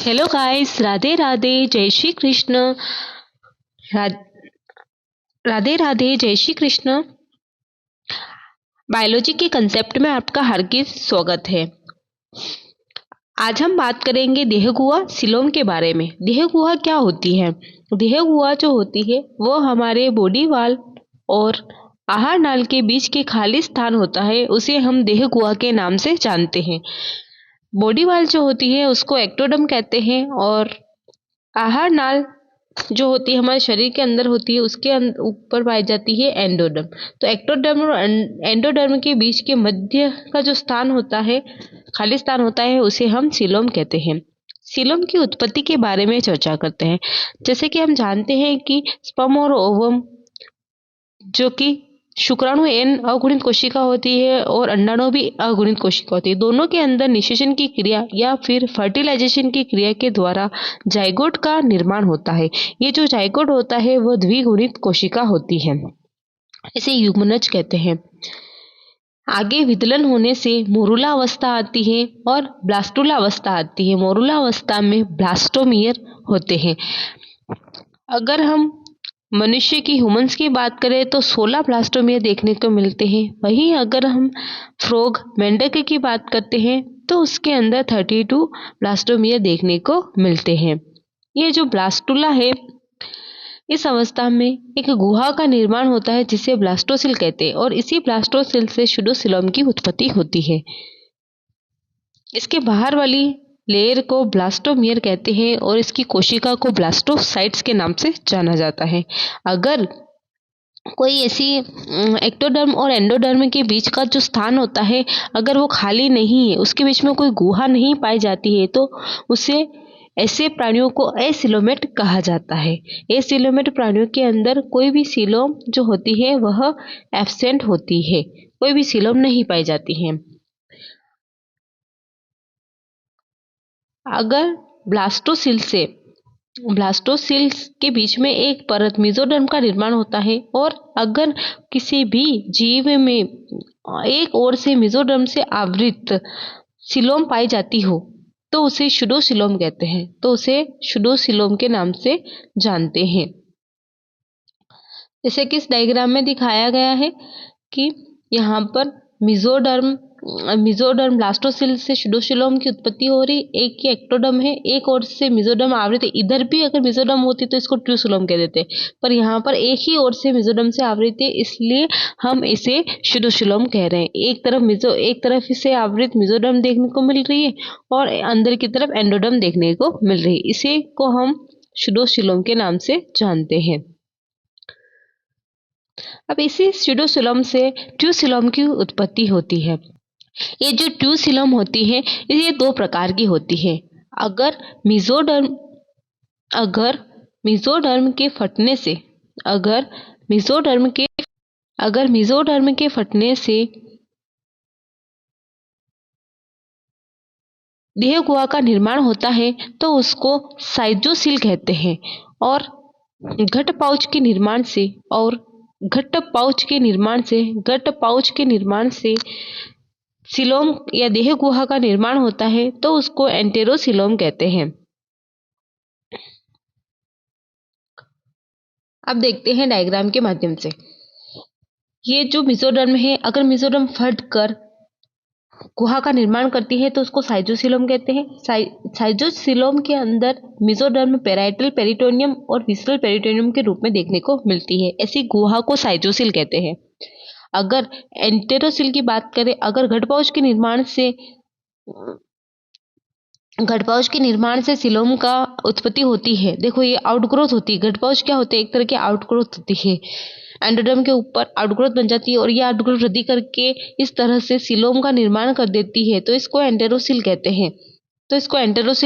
Hello guys, Radhe Radhe, जय श्री कृष्ण। रा, राधे राधे, जय श्री कृष्ण। बायोलॉजी के कंसेप्ट में आपका हार्दिक स्वागत है। आज हम बात करेंगे देह गुहा सीलोम के बारे में। देह गुहा क्या होती है? देह गुहा जो होती है वो हमारे बॉडी वाल और आहार नाल के बीच के खाली स्थान होता है, उसे हम देह गुहा के नाम से जानते हैं। बॉडी वाल जो होती है उसको एक्टोडर्म कहते हैं और आहार नाल जो होती है हमारे शरीर के अंदर होती है, उसके ऊपर पाई जाती है एंडोडर्म। तो एक्टोडर्म और एंडोडर्म के बीच के मध्य का जो स्थान होता है, खाली स्थान होता है, उसे हम सीलोम कहते हैं। सीलोम की उत्पत्ति के बारे में चर्चा करते हैं। जैसे कि हम जानते हैं कि स्पर्म और ओवम जो कि शुक्राणु एन अगुणित कोशिका होती है और अंडाणु भी अगुणित कोशिका होती है। दोनों के अंदर निषेचन की क्रिया या फिर फर्टिलाइजेशन की क्रिया के द्वारा जाइगोट का निर्माण होता है। ये जो जाइगोट होता है वह द्विगुणित कोशिका होती है, इसे युग्मनज कहते हैं। आगे विदलन होने से मोरुला अवस्था आती है और ब्लास्टुला अवस्था आती है। मोरुला अवस्था में ब्लास्टोमियर होते हैं। अगर हम मनुष्य की ह्यूमंस की बात करें तो 16 ब्लास्टोमियर देखने को मिलते हैं। वहीं अगर हम फ्रॉग मेंढक की बात करते हैं तो उसके अंदर 32 ब्लास्टोमियर देखने को मिलते हैं। ये जो ब्लास्टुला है, इस अवस्था में एक गुहा का निर्माण होता है जिसे ब्लास्टोसिल कहते हैं और इसी ब्लास्टोसिल से स्यूडोसिलोम की उत्पत्ति होती है। इसके बाहर वाली लेयर को ब्लास्टोमियर कहते हैं और इसकी कोशिका को ब्लास्टोसाइट्स के नाम से जाना जाता है। अगर कोई ऐसी एक्टोडर्म और एंडोडर्म के बीच का जो स्थान होता है, अगर वो खाली नहीं है, उसके बीच में कोई गुहा नहीं पाई जाती है, तो उसे ऐसे प्राणियों को एसिलोमेट कहा जाता है। एसिलोमेट प्राणियों के अंदर कोई भी सीलोम जो होती है वह एब्सेंट होती है, कोई भी सीलोम नहीं पाई जाती है। अगर ब्लास्टोसिल के बीच में एक परत मेसोडर्म का निर्माण होता है और अगर किसी भी जीव में एक ओर से मेसोडर्म से आवृत सीलोम पाई जाती हो तो उसे स्यूडोसिलोम कहते हैं। तो उसे स्यूडोसिलोम के नाम से जानते हैं। जैसे कि इस डायग्राम में दिखाया गया है कि यहाँ पर मेसोडर्म ब्लास्टोसिल से स्यूडोसिलोम की उत्पत्ति हो रही। एक ही एक्टोडर्म है, एक ओर से मेसोडर्म आवृत है। इधर भी अगर मेसोडर्म होती तो इसको ट्रूसिलोम कह देते, पर यहाँ पर एक ही ओर से मेसोडर्म से आवृत है, इसलिए हम इसे स्यूडोसिलोम कह रहे हैं। एक तरफ से आवृत मेसोडर्म देखने को मिल रही है और अंदर की तरफ एंडोडर्म देखने को मिल रही है। इसे को हम स्यूडोसिलोम के नाम से जानते हैं। अब इसी स्यूडोसिलोम से ट्रूसिलोम की उत्पत्ति होती है। ये जो ट्रूसिलोम होती है ये दो प्रकार की होती है। अगर मेसोडर्म के फटने से देह गुहा का निर्माण होता है तो उसको साइजोसिल कहते हैं और घट पाउच के निर्माण से सीलोम या देह गुहा का निर्माण होता है तो उसको एंटेरोसिलोम कहते हैं। अब देखते हैं डायग्राम के माध्यम से। ये जो मेसोडर्म है, अगर मेसोडर्म फट कर गुहा का निर्माण करती है तो उसको साइजोसिलोम कहते हैं। साइजोसिलोम के अंदर मेसोडर्म पेराइटल पेरिटोनियम और विसरल पेरिटोनियम के रूप में देखने को मिलती है। ऐसी गुहा को साइजोसिल कहते हैं। अगर एंटेरोसिल की बात करें, अगर घट पाउच के निर्माण से सीलोम का उत्पत्ति होती है। देखो ये आउटग्रोथ होती है। घट पाउच क्या होते हैं? एक तरह की आउटग्रोथ होती है। एंडोडर्म के ऊपर आउटग्रोथ बन जाती है और ये आउटग्रोथ वृद्धि करके इस तरह से सीलोम का निर्माण कर देती है, तो इसको एंटेरोसिल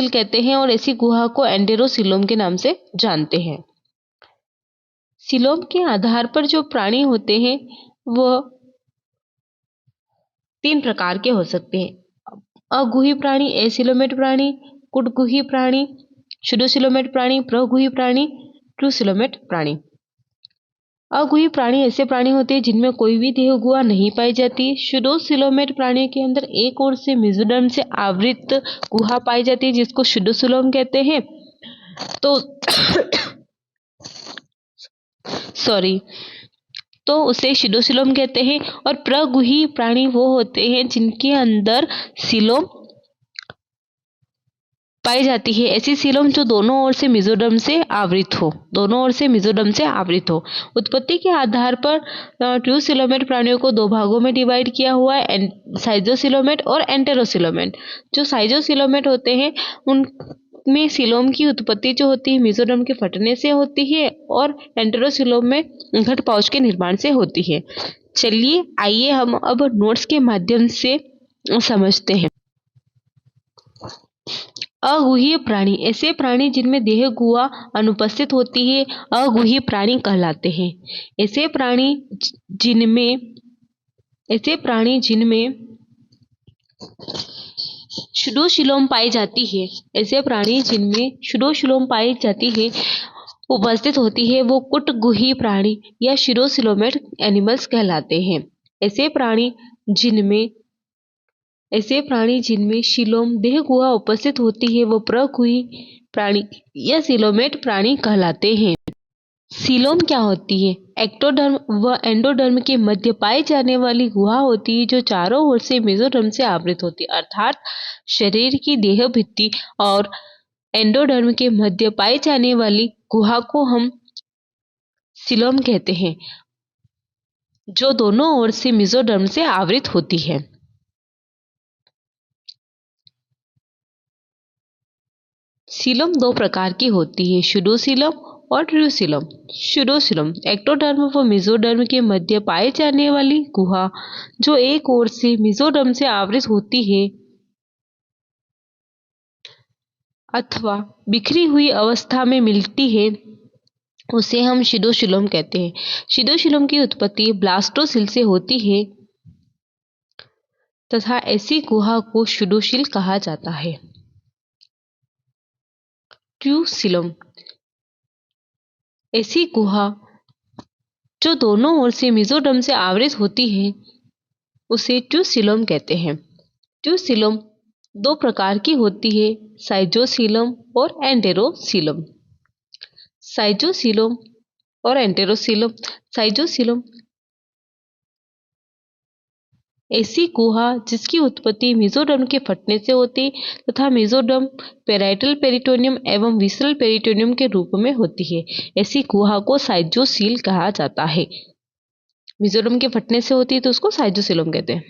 कहते हैं और ऐसी गुहा को एंटेरोसिलोम के नाम से जानते हैं। सीलोम के आधार पर जो प्राणी होते हैं वह 3 प्रकार के हो सकते हैं। अगुही प्राणी, एसिलोमेट प्राणी, कुटगुही प्राणी, स्यूडोसिलोमेट प्राणी, प्रगुही प्राणी, ट्रूसिलोमेट प्राणी। अगुही प्राणी ऐसे प्राणी होते हैं जिनमें कोई भी देह गुहा नहीं पाई जाती। शुडोसिलोमेट प्राणियों के अंदर एक ओर से मेसोडर्म से आवृत गुहा पाई जाती है जिसको शुडोसिलोम कहते हैं। तो सॉरी तो उसे शुडोसिलोम कहते हैं। और प्रगुही प्राणी वो होते हैं जिनके अंदर सिलोम पाई जाती है। ऐसी सीलोम जो दोनों ओर से मेसोडर्म से आवृत हो, दोनों ओर से मेसोडर्म से आवृत हो। उत्पत्ति के आधार पर ट्यूसिलोमेट प्राणियों को दो भागों में डिवाइड किया हुआ है, साइजोसिलोमेट और एंटेरोसिलोमेट। जो साइजोसिलोमेट होते हैं उनमें सिलोम की उत्पत्ति जो होती है मेसोडर्म के फटने से होती है और एंटेरोसिलोम में घट पाउच के निर्माण से होती है। चलिए आइए हम अब नोट्स के माध्यम से समझते हैं। अगुहीय प्राणी ऐसे प्राणी जिनमें देह गुहा अनुपस्थित होती है अगुहीय प्राणी कहलाते हैं। ऐसे प्राणी जिनमें शुडोसिलोम पाई जाती है, ऐसे प्राणी जिनमें शुडोसिलोम पाई जाती है उपस्थित होती है वो कुटगुही प्राणी या शुडोसिलोमेट एनिमल्स कहलाते हैं। ऐसे प्राणी जिनमें सिलोम देह गुहा उपस्थित होती है वो प्रगुही प्राणी या सिलोमेट प्राणी कहलाते हैं। सिलोम क्या होती है? एक्टोडर्म व एंडोडर्म के मध्य पाई जाने वाली गुहा होती है जो चारों ओर से मेसोडर्म से आवृत होती है। अर्थात शरीर की देह भित्ति और एंडोडर्म के मध्य पाई जाने वाली गुहा को हम सिलोम कहते हैं, जो दोनों ओर से मेसोडर्म से आवृत होती है। सिलोम दो प्रकार की होती है, शुडोसिलोम और ट्यूसिलोम। शुडोसिलोम एक्टोडर्म व मेसोडर्म के मध्य पाई जाने वाली गुहा जो एक ओर से मेसोडर्म से आवृत होती है अथवा बिखरी हुई अवस्था में मिलती है उसे हम शुडोसिलोम कहते हैं। शुडोसिलोम की उत्पत्ति ब्लास्टोसिल से होती है तथा ऐसी गुहा को शुडोसिल कहा जाता है। ट्यूसिलोम ऐसी गुहा जो दोनों ओर से मेसोडर्म से आवृत होती है उसे ट्यूसिलोम कहते हैं। ट्यूसिलोम दो प्रकार की होती है, साइजोसिलोम और एंटेरोसिलोम। साइजोसिलोम और एंटेरोसिलोम। साइजोसिलोम ऐसी गुहा जिसकी उत्पत्ति मेसोडर्म के फटने से होती तथा मेसोडर्म पेराइटल पेरिटोनियम एवं विसरल पेरिटोनियम के रूप में होती है। ऐसी गुहा को साइजोसील कहा जाता है। मेसोडर्म के फटने से होती है तो उसको साइजोसिलोम कहते हैं।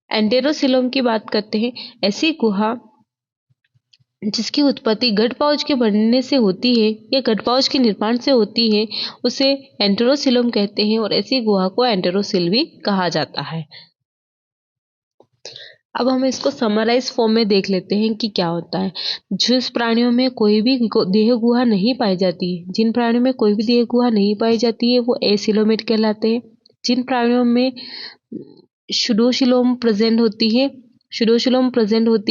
एंटेरोसिलोम की बात करते हैं। ऐसी गुहा जिसकी उत्पत्ति गट पाउच के बनने से होती है या गट पाउच के निर्माण से होती है उसे एंटेरोसिलोम कहते हैं और ऐसी गुहा को एंटेरोसिल भी कहा जाता है। अब हम इसको समराइज फॉर्म में देख लेते हैं कि क्या होता है। जिस प्राणियों में कोई भी देह गुहा नहीं पाई जाती है, जिन प्राणियों में कोई भी देह गुहा नहीं पाई जाती है वो एसिलोमेट कहलाते हैं। जिन प्राणियों में शुडोसिलोम प्रेजेंट होती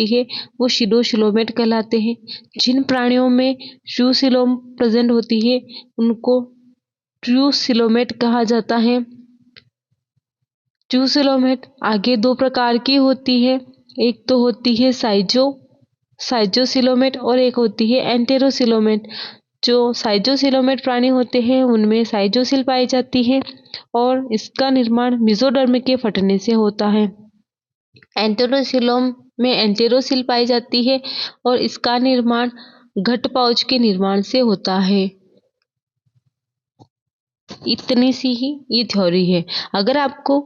है वो शुडोसिलोमेट कहलाते हैं। जिन प्राणियों में ट्यूसिलोम प्रेजेंट होती है उनको ट्यूसिलोमेट कहा जाता है। ट्यूसिलोमेट आगे दो प्रकार की होती है, एक तो होती है साइजोसिलोमेट और एक होती है एंटेरोसिलोमेट। जो साइजोसिलोमेट प्राणी होते हैं उनमें साइजोसिल पाई जाती है और इसका निर्माण मेसोडर्म के फटने से होता है। एंटेरोसिलोम में एंटेरोसिल पाई जाती है और इसका निर्माण घट पाउच के निर्माण से होता है। इतनी सी ही ये थ्योरी है। अगर आपको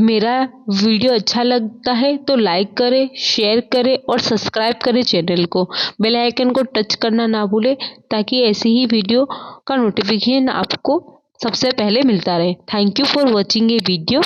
मेरा वीडियो अच्छा लगता है तो लाइक करें, शेयर करें और सब्सक्राइब करें चैनल को। बेल आइकन को टच करना ना भूलें ताकि ऐसी ही वीडियो का नोटिफिकेशन आपको सबसे पहले मिलता रहे। थैंक यू फॉर वॉचिंग ये वीडियो।